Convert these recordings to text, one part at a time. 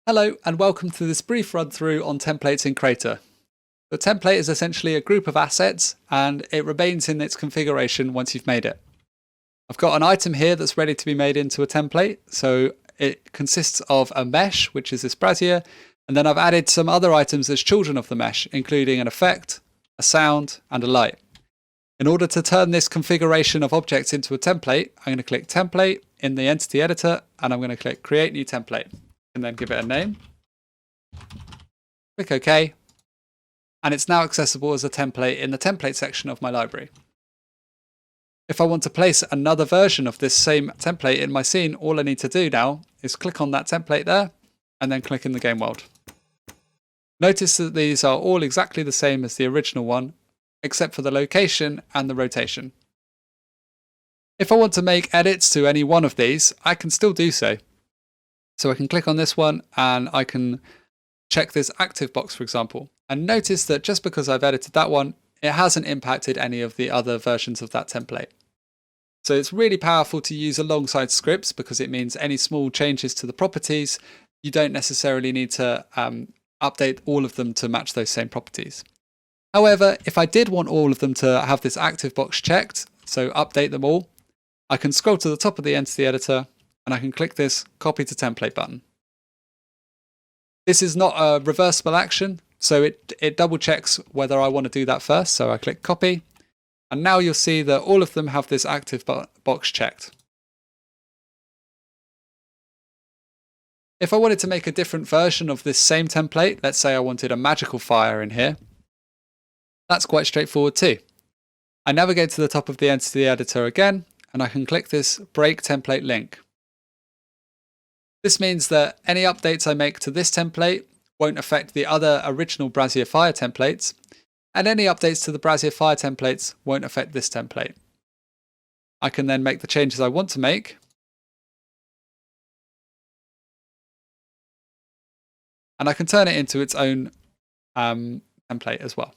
Hello and welcome to this brief run through on templates in Crayta. The template is essentially a group of assets and it remains in its configuration once you've made it. I've got an item here that's ready to be made into a template, so it consists of a mesh, which is this brassiere, and then I've added some other items as children of the mesh, including an effect, a sound, and a light. In order to turn this configuration of objects into a template, I'm going to click Template in the Entity Editor and I'm going to click Create New Template. And then give it a name, click OK, and it's now accessible as a template in the template section of my library. If I want to place another version of this same template in my scene, all I need to do now is click on that template there and then click in the game world. Notice that these are all exactly the same as the original one, except for the location and the rotation. If I want to make edits to any one of these, I can still do so. So I can click on this one and I can check this active box, for example. And notice that just because I've edited that one, it hasn't impacted any of the other versions of that template. So it's really powerful to use alongside scripts because it means any small changes to the properties, you don't necessarily need to update all of them to match those same properties. However, if I did want all of them to have this active box checked, so update them all, I can scroll to the top of the Entity Editor and I can click this Copy to Template button. This is not a reversible action, so it double checks whether I want to do that first. So I click Copy, and now you'll see that all of them have this active box checked. If I wanted to make a different version of this same template, let's say I wanted a magical fire in here, that's quite straightforward too. I navigate to the top of the Entity Editor again, and I can click this Break Template link. This means that any updates I make to this template won't affect the other original Brassiere Fire templates, and any updates to the Brassiere Fire templates won't affect this template. I can then make the changes I want to make, and I can turn it into its own template as well.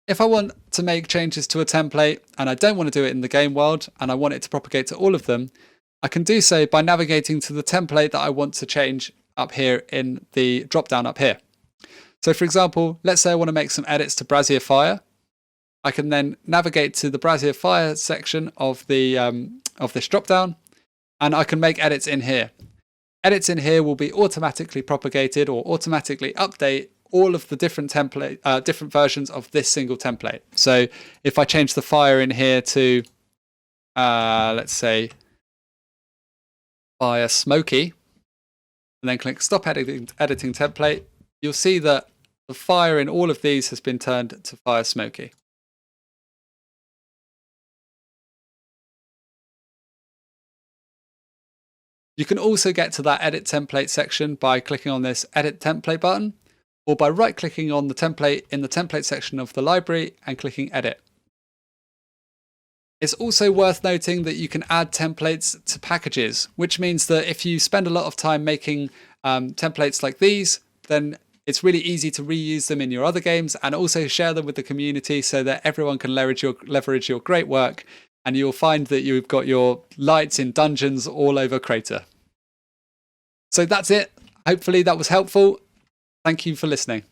If I want to make changes to a template and I don't want to do it in the game world and I want it to propagate to all of them, I can do so by navigating to the template that I want to change up here in the drop down up here. So for example, let's say I want to make some edits to Brassiere Fire. I can then navigate to the Brassiere Fire section of this drop down and I can make edits in here. Edits in here will be automatically propagated or automatically update all of the different versions of this single template. So if I change the fire in here to, let's say, fire smoky, and then click stop editing template, you'll see that the fire in all of these has been turned to fire smoky. You can also get to that edit template section by clicking on this edit template button, or by right-clicking on the template in the template section of the library and clicking Edit. It's also worth noting that you can add templates to packages, which means that if you spend a lot of time making templates like these, then it's really easy to reuse them in your other games and also share them with the community so that everyone can leverage your great work, and you'll find that you've got your lights in dungeons all over Crayta. So that's it. Hopefully that was helpful. Thank you for listening.